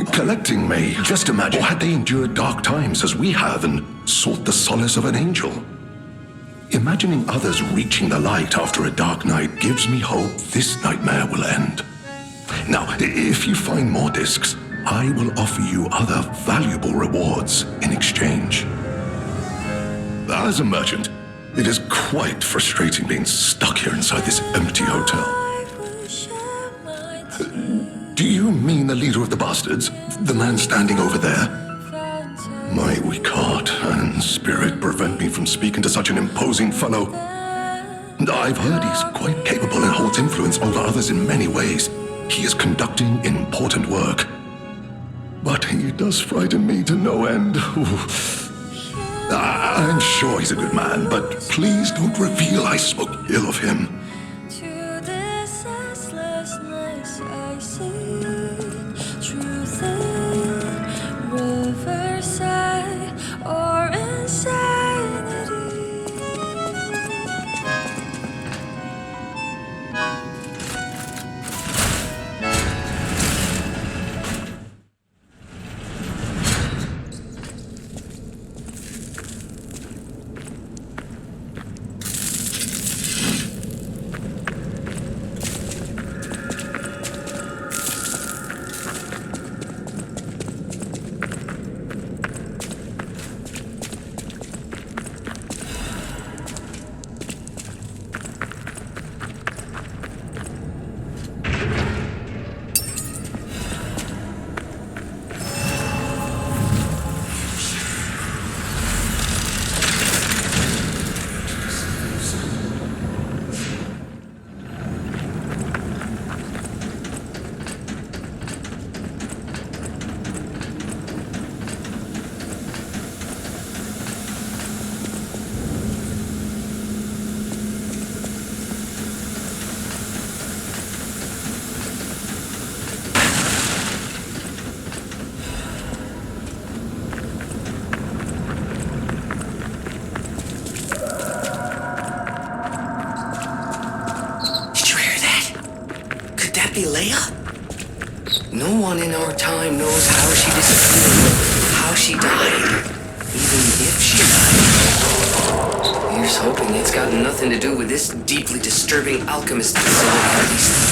Collecting may, just imagine, or had they endured dark times as we have and sought the solace of an angel? Imagining others reaching the light after a dark night gives me hope this nightmare will end. Now, if you find more discs, I will offer you other valuable rewards in exchange. As a merchant, it is quite frustrating being stuck here inside this empty hotel. Do you mean the leader of the bastards? The man standing over there? My weak heart and spirit prevent me from speaking to such an imposing fellow. I've heard he's quite capable and holds influence over others in many ways. He is conducting important work. But he does frighten me to no end. I'm sure he's a good man, but please don't reveal I spoke ill of him. No one in our time knows how she disappeared, how she died, even if she died. Here's hoping it's got nothing to do with this deeply disturbing alchemist facility, at least.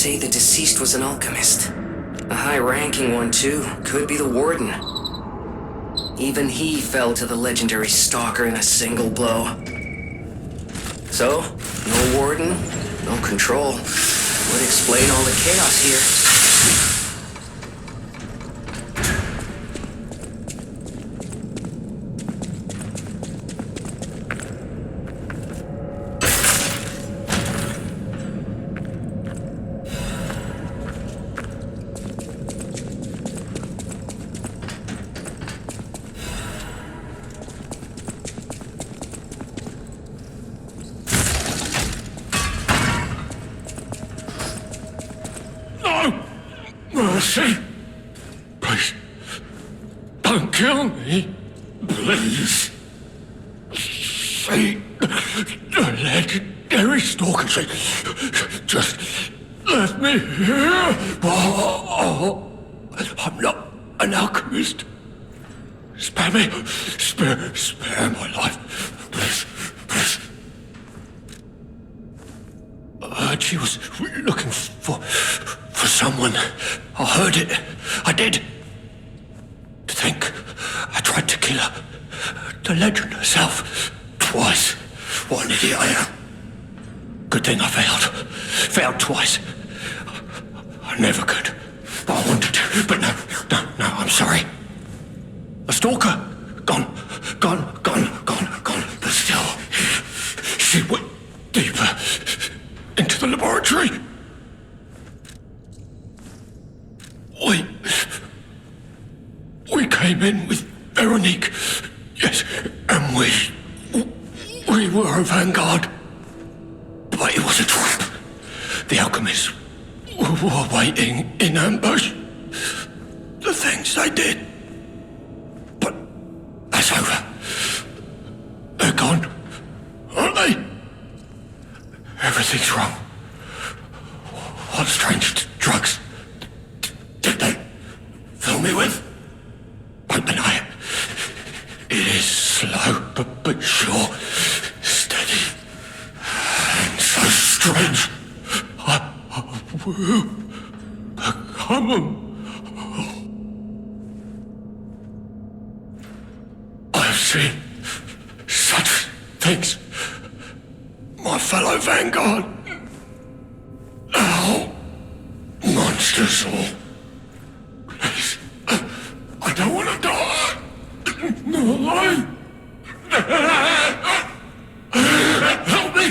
say the deceased was an alchemist. A high-ranking one, too. Could be the warden. Even he fell to the legendary stalker in a single blow. So, no warden, no control. Would explain all the chaos here. Mercy! Please, don't kill me. Please. See, the legendary stalker. Just let me here. Oh, I'm not an alchemist. Spare me. Spare my life. Please, please. I heard she was looking for someone. I heard it. I did. To think I tried to kill her. The legend herself. Twice. What an idiot I am. Good thing I failed. Failed twice. I never could. I wanted to, but no, I'm sorry. A stalker. Gone. But still, she went deeper into the laboratory. We came in with Veronique, yes, and we were a vanguard. But it was a trap. The alchemists were waiting in ambush. The things they did. But that's over. They're gone, aren't they? Everything's wrong. What strange drugs did they fill me with? Don't deny it. It is slow, but sure, steady, and so strange. I will become. I've seen such things. My fellow vanguard. Now, monsters all. Please, I don't want to die. No. Help me.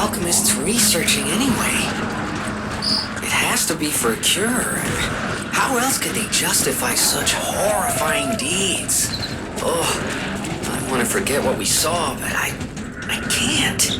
alchemists researching anyway? It has to be for a cure. How else could they justify such horrifying deeds? Oh, I want to forget what we saw, but I can't.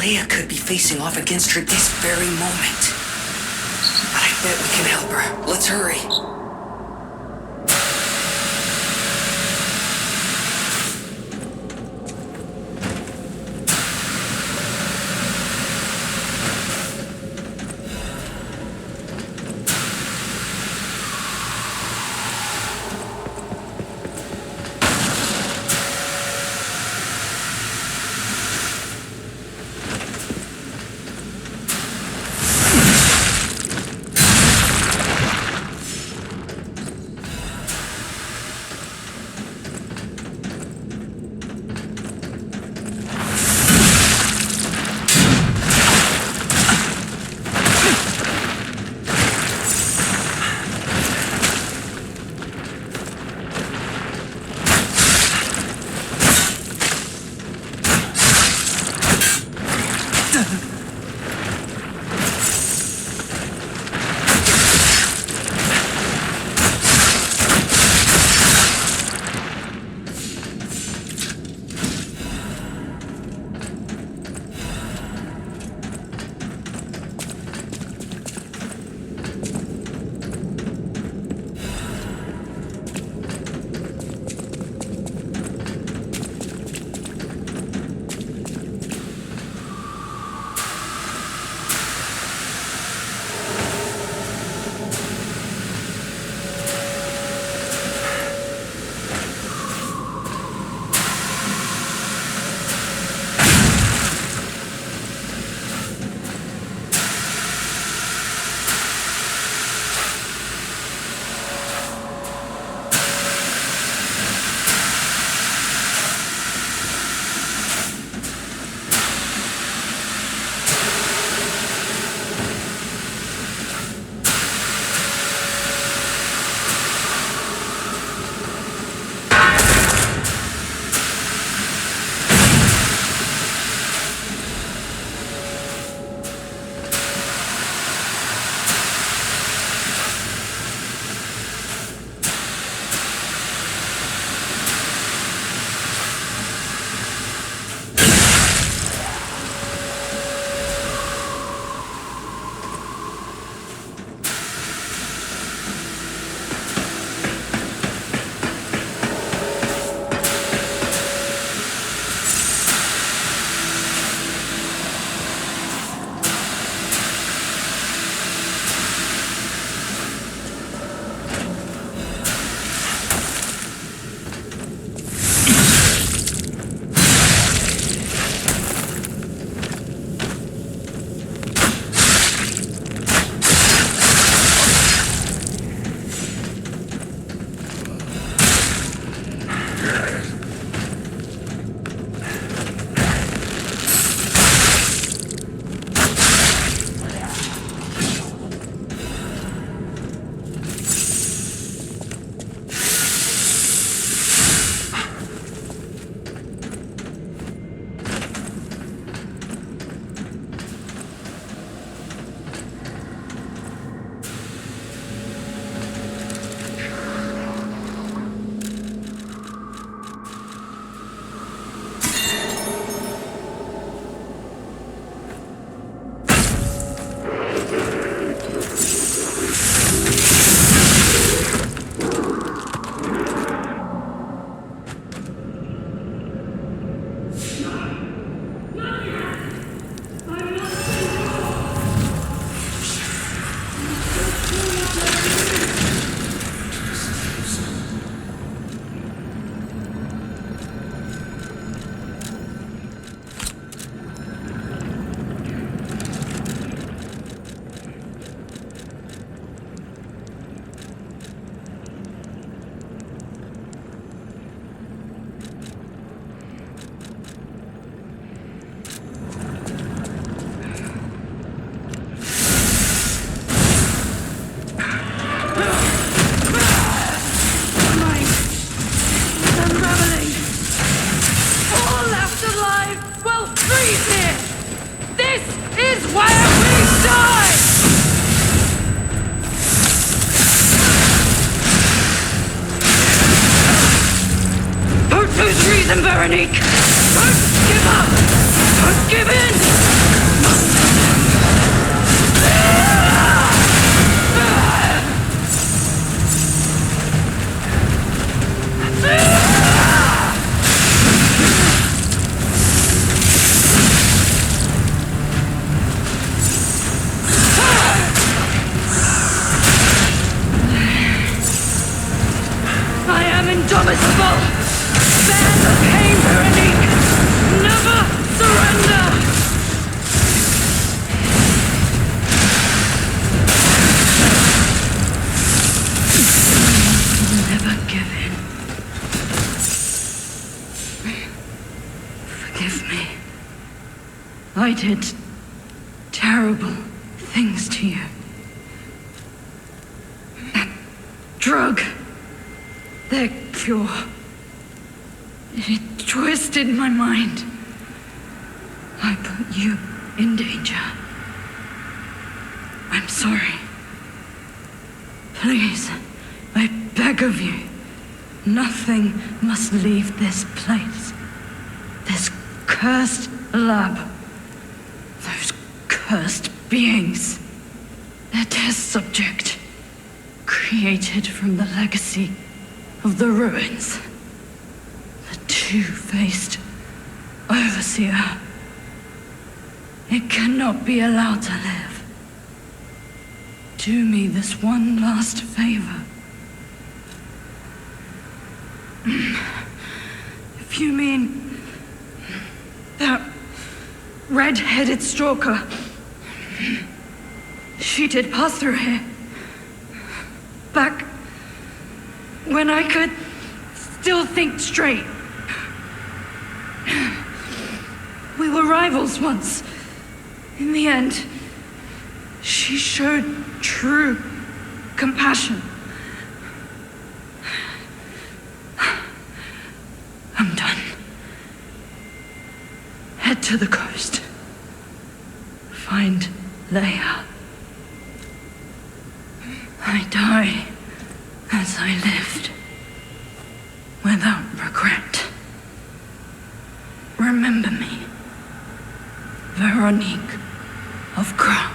Leia could be facing off against her this very moment. But I bet we can help her. Let's hurry. Veronique! Don't give up! Don't give in! I did terrible things to you. That drug, their cure, it twisted my mind. I put you in danger. I'm sorry. Please, I beg of you, nothing must leave this place. This cursed lab. Those cursed beings. Their test subject. Created from the legacy of the ruins. The two-faced overseer. It cannot be allowed to live. Do me this one last favor. If you mean that red-headed stalker, she did pass through here. Back when I could still think straight. We were rivals once. In the end, she showed true compassion. I'm done. Head to the coast. Find Leia. I die as I lived, without regret. Remember me, Veronique of Grant.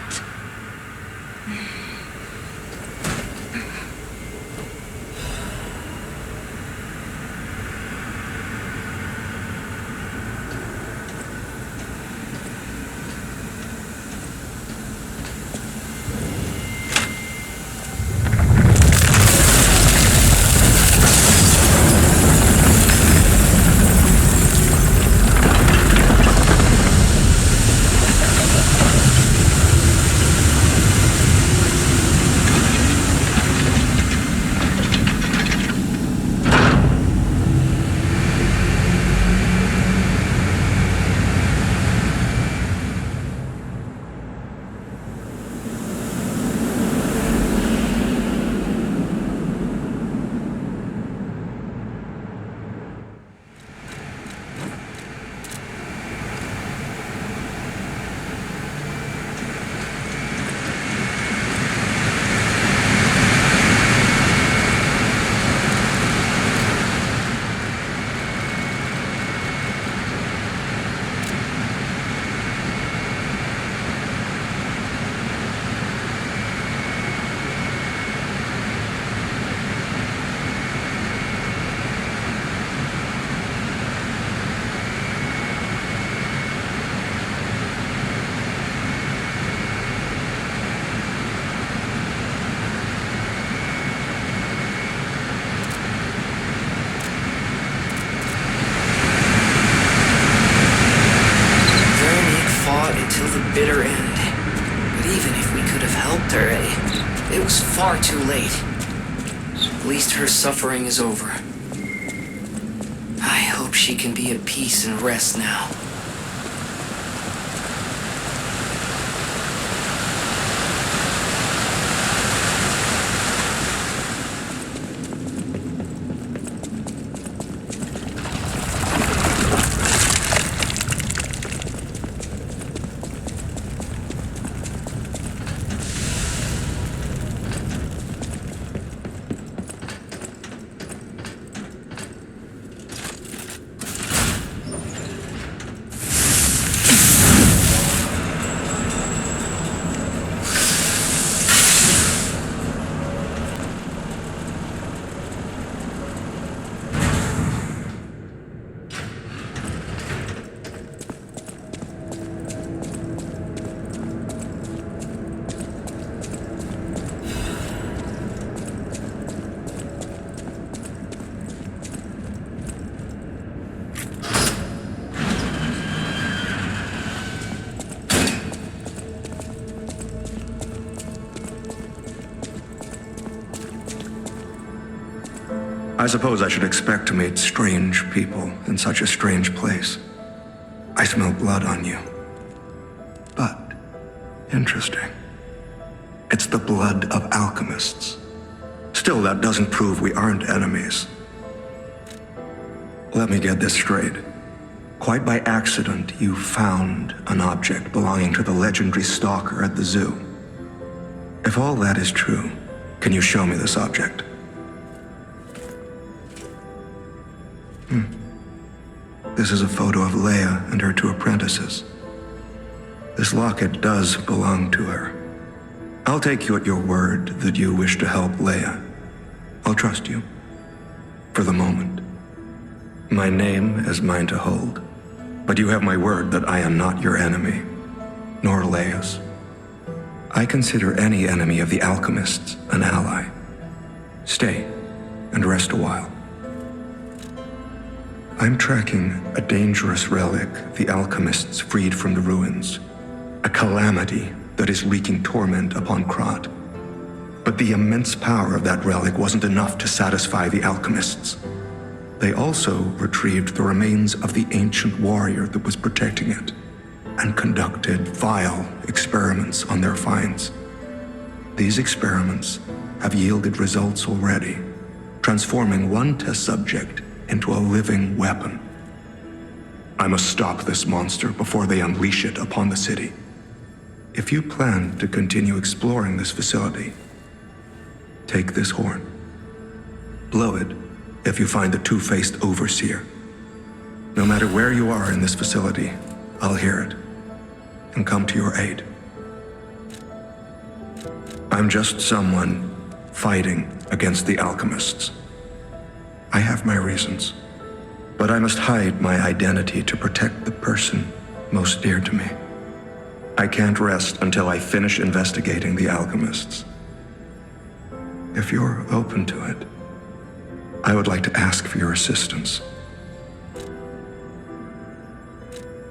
Bitter end. But even if we could have helped her, it was far too late. At least her suffering is over. I hope she can be at peace and rest now. I suppose I should expect to meet strange people in such a strange place. I smell blood on you. Interesting. It's the blood of alchemists. Still, that doesn't prove we aren't enemies. Let me get this straight. Quite by accident, you found an object belonging to the legendary stalker at the zoo. If all that is true, can you show me this object? This is a photo of Leia and her 2 apprentices. This locket does belong to her. I'll take you at your word that you wish to help Leia. I'll trust you. For the moment. My name is mine to hold. But you have my word that I am not your enemy, nor Leia's. I consider any enemy of the alchemists an ally. Stay and rest a while. I'm tracking a dangerous relic the alchemists freed from the ruins. A calamity that is wreaking torment upon Krat. But the immense power of that relic wasn't enough to satisfy the alchemists. They also retrieved the remains of the ancient warrior that was protecting it, and conducted vile experiments on their finds. These experiments have yielded results already, transforming one test subject into a living weapon. I must stop this monster before they unleash it upon the city. If you plan to continue exploring this facility, take this horn. Blow it if you find the 2-faced overseer. No matter where you are in this facility, I'll hear it and come to your aid. I'm just someone fighting against the alchemists. I have my reasons, but I must hide my identity to protect the person most dear to me. I can't rest until I finish investigating the alchemists. If you're open to it, I would like to ask for your assistance.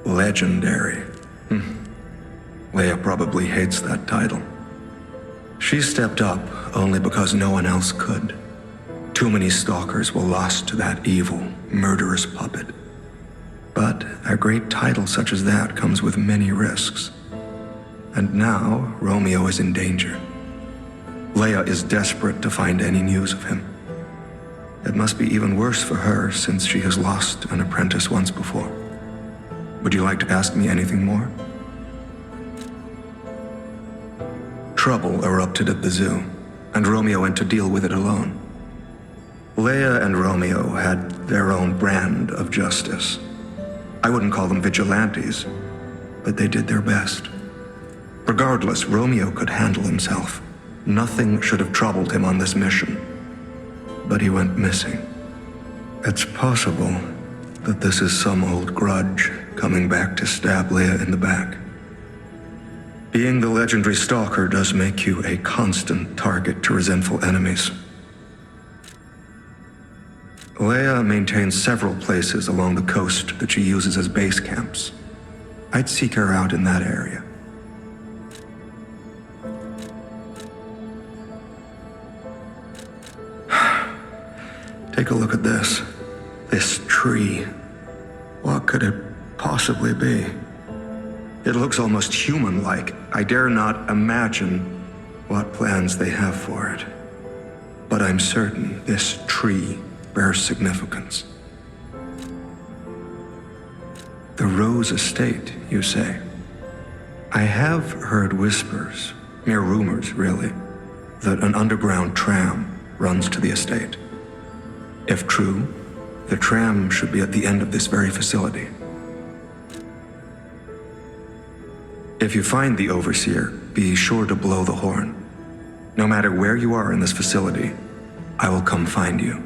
Legendary. Leia probably hates that title. She stepped up only because no one else could. Too many stalkers were lost to that evil, murderous puppet. But a great title such as that comes with many risks. And now, Romeo is in danger. Leia is desperate to find any news of him. It must be even worse for her since she has lost an apprentice once before. Would you like to ask me anything more? Trouble erupted at the zoo, and Romeo went to deal with it alone. Leia and Romeo had their own brand of justice. I wouldn't call them vigilantes, but they did their best. Regardless, Romeo could handle himself. Nothing should have troubled him on this mission. But he went missing. It's possible that this is some old grudge coming back to stab Leia in the back. Being the legendary stalker does make you a constant target to resentful enemies. Leia maintains several places along the coast that she uses as base camps. I'd seek her out in that area. Take a look at this. This tree. What could it possibly be? It looks almost human-like. I dare not imagine what plans they have for it. But I'm certain this tree bears significance. The Rose Estate, you say? I have heard whispers, mere rumors really, that an underground tram runs to the estate. If true, the tram should be at the end of this very facility. If you find the Overseer, be sure to blow the horn. No matter where you are in this facility, I will come find you.